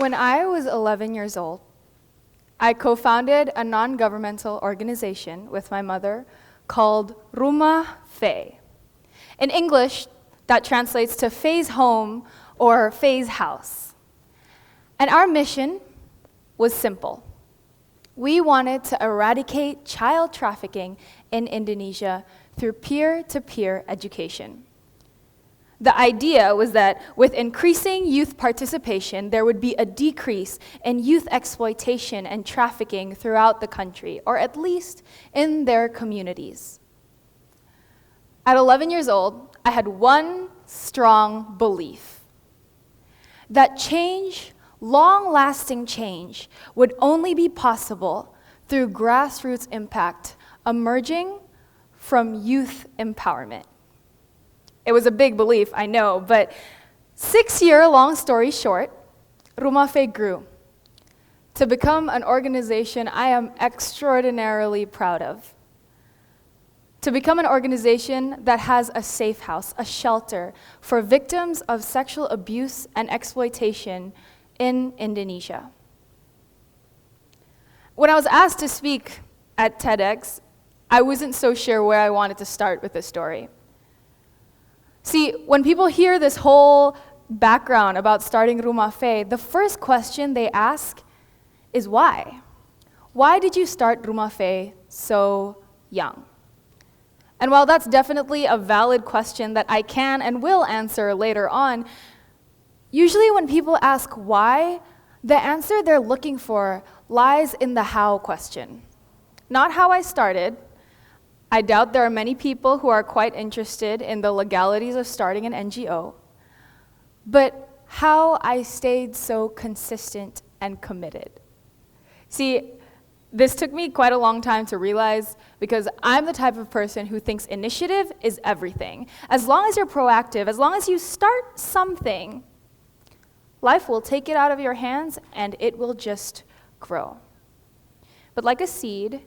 When I was 11 years old, I co-founded a non-governmental organization with my mother called Faye. In English, that translates to Faye's home or Faye's house. And our mission was simple. We wanted to eradicate child trafficking in Indonesia through peer-to-peer education. The idea was that with increasing youth participation, there would be a decrease in youth exploitation and trafficking throughout the country, or at least in their communities. At 11 years old, I had one strong belief: that change, long-lasting change, would only be possible through grassroots impact emerging from youth empowerment. It was a big belief, I know, but 6-year long story short, Faye grew to become an organization I am extraordinarily proud of. To become an organization that has a safe house, a shelter for victims of sexual abuse and exploitation in Indonesia. When I was asked to speak at TEDx, I wasn't so sure where I wanted to start with this story. See, when people hear this whole background about starting Faye, the first question they ask is why? Why did you start Faye so young? And while that's definitely a valid question that I can and will answer later on, usually when people ask why, the answer they're looking for lies in the how question. Not how I started. I doubt there are many people who are quite interested in the legalities of starting an NGO, but how I stayed so consistent and committed. See, this took me quite a long time to realize because I'm the type of person who thinks initiative is everything. As long as you're proactive, as long as you start something, life will take it out of your hands and it will just grow. But like a seed,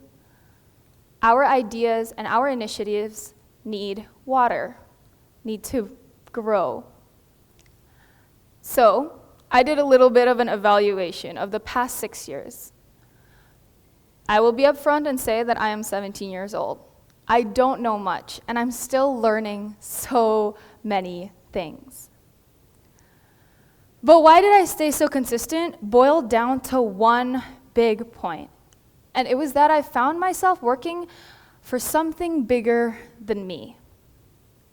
our ideas and our initiatives need water, need to grow. So I did a little bit of an evaluation of the past 6 years. I will be upfront and say that I am 17 years old. I don't know much, and I'm still learning so many things. But why did I stay so consistent boiled down to one big point. And it was that I found myself working for something bigger than me.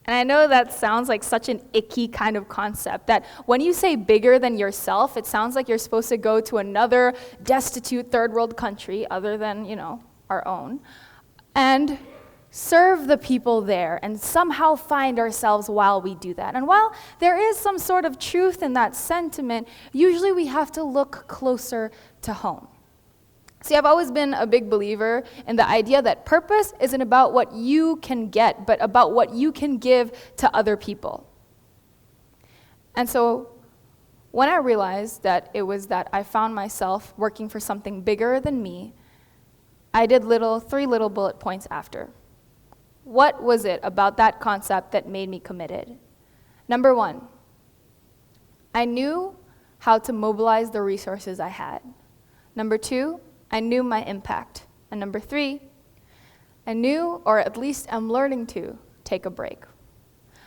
And I know that sounds like such an icky kind of concept, that when you say bigger than yourself, it sounds like you're supposed to go to another destitute third world country other than, our own, and serve the people there and somehow find ourselves while we do that. And while there is some sort of truth in that sentiment, usually we have to look closer to home. See, I've always been a big believer in the idea that purpose isn't about what you can get, but about what you can give to other people. And so when I realized that it was that I found myself working for something bigger than me, I did three little bullet points after. What was it about that concept that made me committed? Number one, I knew how to mobilize the resources I had. Number two, I knew my impact. And number three, I knew, or at least I'm learning to, take a break.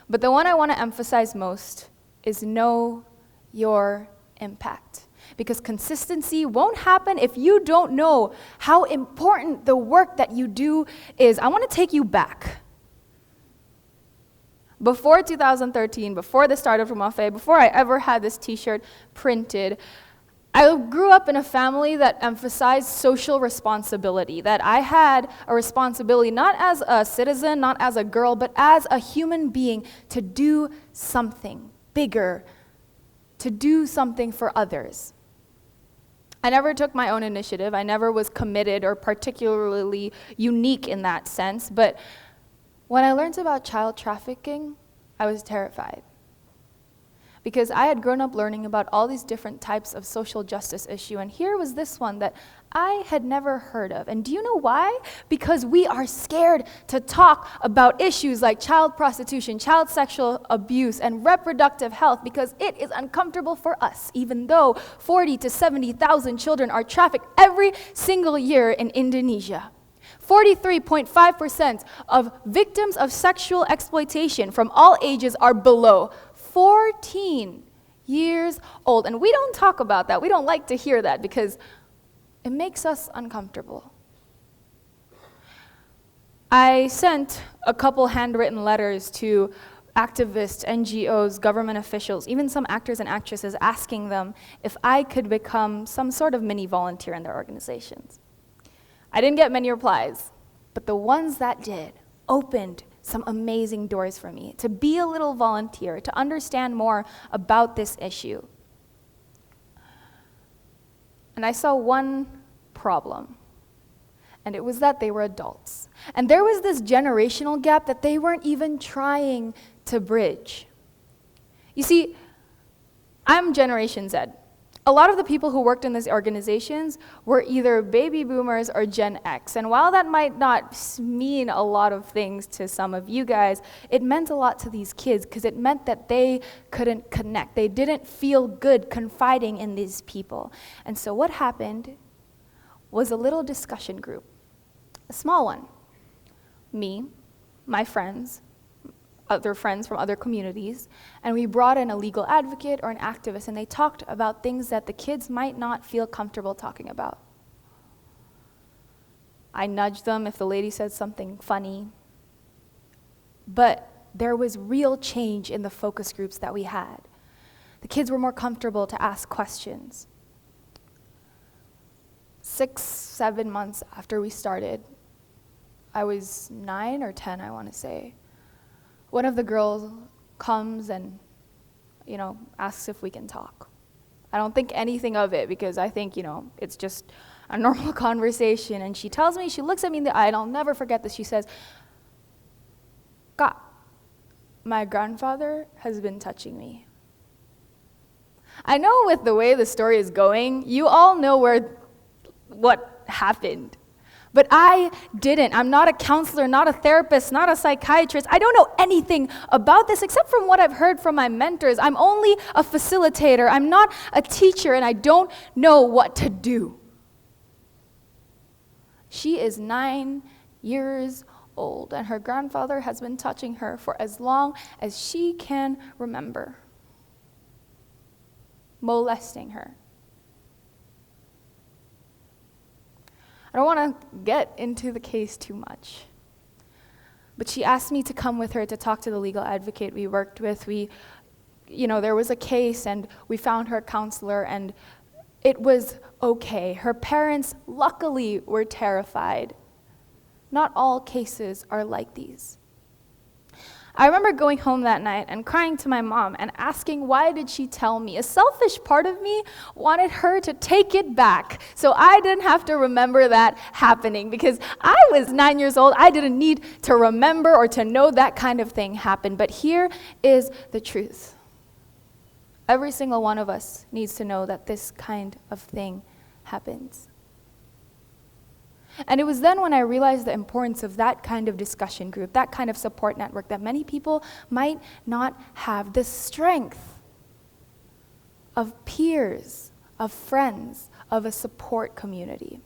But the one I want to emphasize most is know your impact. Because consistency won't happen if you don't know how important the work that you do is. I want to take you back. Before 2013, before the start of Faye, before I ever had this t-shirt printed, I grew up in a family that emphasized social responsibility, that I had a responsibility not as a citizen, not as a girl, but as a human being to do something bigger, to do something for others. I never took my own initiative. I never was committed or particularly unique in that sense, but when I learned about child trafficking, I was terrified. because I had grown up learning about all these different types of social justice issue, and here was this one that I had never heard of. And do you know why? Because we are scared to talk about issues like child prostitution, child sexual abuse, and reproductive health, because it is uncomfortable for us, even though 40 to 70,000 children are trafficked every single year in Indonesia. 43.5% of victims of sexual exploitation from all ages are below 14 years old. And we don't talk about that. We don't like to hear that because it makes us uncomfortable. I sent a couple handwritten letters to activists, NGOs, government officials, even some actors and actresses, asking them if I could become some sort of mini volunteer in their organizations. I didn't get many replies, but the ones that did opened some amazing doors for me to be a little volunteer, to understand more about this issue. And I saw one problem, and it was that they were adults. And there was this generational gap that they weren't even trying to bridge. You see, I'm Generation Z. A lot of the people who worked in these organizations were either baby boomers or Gen X. And while that might not mean a lot of things to some of you guys, it meant a lot to these kids because it meant that they couldn't connect. They didn't feel good confiding in these people. And so what happened was a little discussion group, a small one. Me, my friends, other friends from other communities, and we brought in a legal advocate or an activist, and they talked about things that the kids might not feel comfortable talking about. I nudged them if the lady said something funny, but there was real change in the focus groups that we had. The kids were more comfortable to ask questions. 6-7 months after we started, I was 9 or 10, I want to say. One of the girls comes and, asks if we can talk. I don't think anything of it because I think, it's just a normal conversation. And she tells me, she looks at me in the eye, and I'll never forget this. She says, "Kak, my grandfather has been touching me." I know with the way the story is going, you all know what happened. But I didn't. I'm not a counselor, not a therapist, not a psychiatrist. I don't know anything about this except from what I've heard from my mentors. I'm only a facilitator. I'm not a teacher, and I don't know what to do. She is 9 years old, and her grandfather has been touching her for as long as she can remember, molesting her. I don't want to get into the case too much, but she asked me to come with her to talk to the legal advocate we worked with. There was a case, and we found her a counselor, and it was okay. Her parents, luckily, were terrified. Not all cases are like these. I remember going home that night and crying to my mom and asking, why did she tell me? A selfish part of me wanted her to take it back so I didn't have to remember that happening, because I was 9 years old. I didn't need to remember or to know that kind of thing happened. But here is the truth. Every single one of us needs to know that this kind of thing happens. And it was then when I realized the importance of that kind of discussion group, that kind of support network, that many people might not have the strength of peers, of friends, of a support community.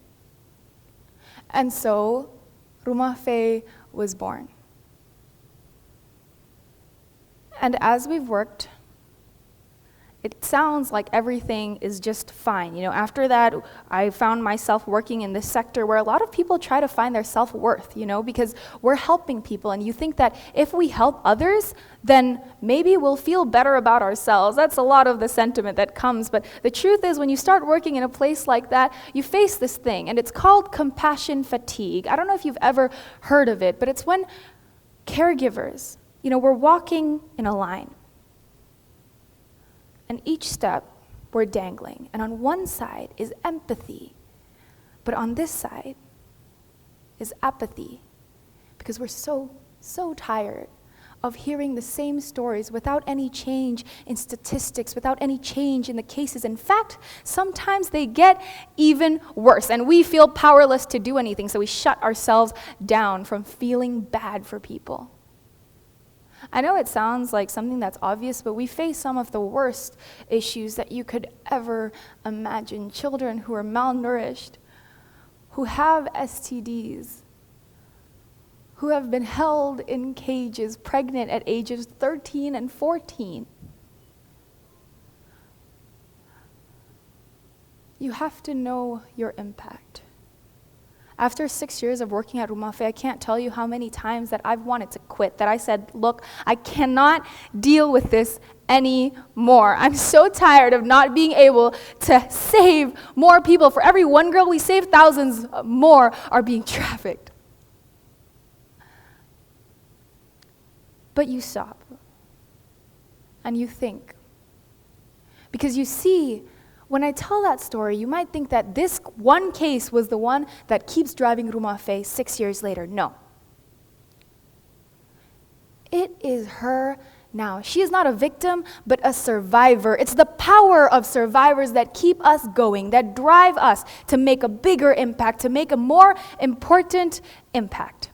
And so, Rumah Faye was born. And as we've worked, it sounds like everything is just fine. After that, I found myself working in this sector where a lot of people try to find their self-worth, because we're helping people, and you think that if we help others, then maybe we'll feel better about ourselves. That's a lot of the sentiment that comes, but the truth is when you start working in a place like that, you face this thing, and it's called compassion fatigue. I don't know if you've ever heard of it, but it's when caregivers, we're walking in a line. And each step, we're dangling. And on one side is empathy, but on this side is apathy, because we're so tired of hearing the same stories without any change in statistics, without any change in the cases. In fact, sometimes they get even worse, and we feel powerless to do anything, so we shut ourselves down from feeling bad for people. I know it sounds like something that's obvious, but we face some of the worst issues that you could ever imagine. Children who are malnourished, who have STDs, who have been held in cages, pregnant at ages 13 and 14. You have to know your impact. After 6 years of working at Rumah Faye, I can't tell you how many times that I've wanted to quit, that I said, look, I cannot deal with this anymore. I'm so tired of not being able to save more people. For every one girl we save, thousands more are being trafficked. But you stop, and you think. Because you see, when I tell that story, you might think that this one case was the one that keeps driving Rumah Faye 6 years later. No. It is her now. She is not a victim, but a survivor. It's the power of survivors that keep us going, that drive us to make a bigger impact, to make a more important impact.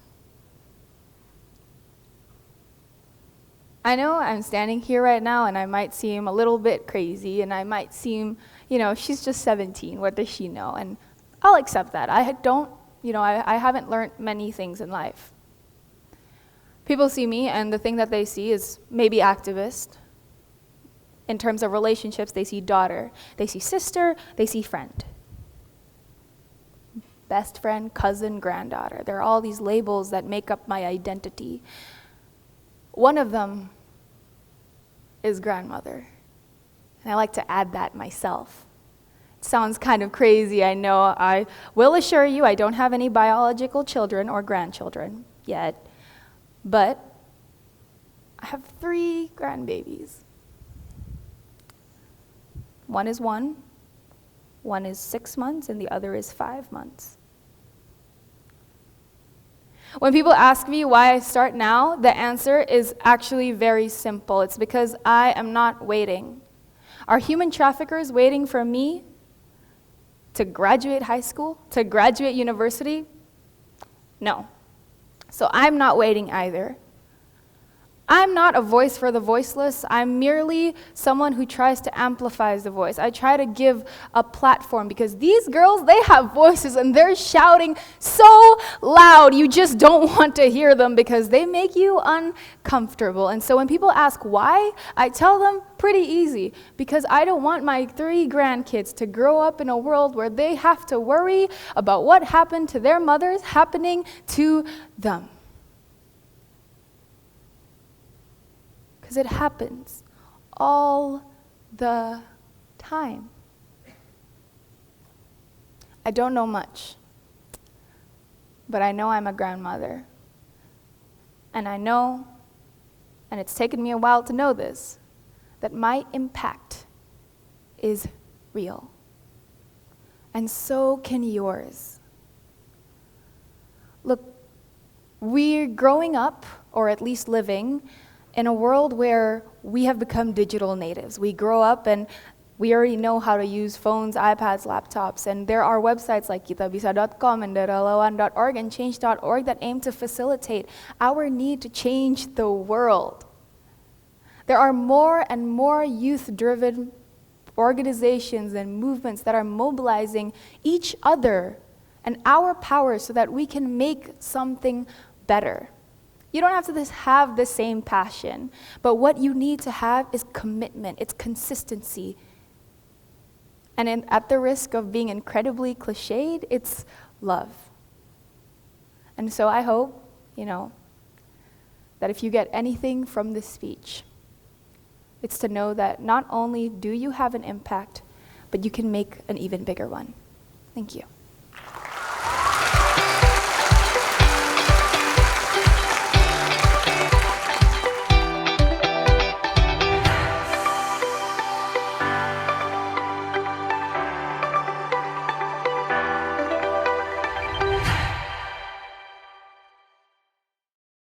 I know I'm standing here right now and I might seem a little bit crazy and I might seem, she's just 17, what does she know? And I'll accept that. I haven't learned many things in life. People see me and the thing that they see is maybe activist. In terms of relationships, they see daughter, they see sister, they see friend. Best friend, cousin, granddaughter. There are all these labels that make up my identity. One of them is grandmother, and I like to add that myself. It sounds kind of crazy, I know. I will assure you I don't have any biological children or grandchildren yet, but I have 3 grandbabies. One is 1 is 6 months, and the other is 5 months. When people ask me why I start now, the answer is actually very simple. It's because I am not waiting. Are human traffickers waiting for me to graduate high school, to graduate university? No. So I'm not waiting either. I'm not a voice for the voiceless. I'm merely someone who tries to amplify the voice. I try to give a platform because these girls, they have voices and they're shouting so loud you just don't want to hear them because they make you uncomfortable. And so when people ask why, I tell them pretty easy, because I don't want my 3 grandkids to grow up in a world where they have to worry about what happened to their mothers happening to them. Because it happens all the time. I don't know much, but I know I'm a grandmother. And I know, and it's taken me a while to know this, that my impact is real. And so can yours. Look, we're growing up, or at least living, in a world where we have become digital natives. We grow up and we already know how to use phones, iPads, laptops, and there are websites like kitabisa.com and daralawan.org and change.org that aim to facilitate our need to change the world. There are more and more youth-driven organizations and movements that are mobilizing each other and our power so that we can make something better. You don't have to have the same passion, but what you need to have is commitment, it's consistency. And at the risk of being incredibly cliched, it's love. And so I hope, that if you get anything from this speech, it's to know that not only do you have an impact, but you can make an even bigger one. Thank you.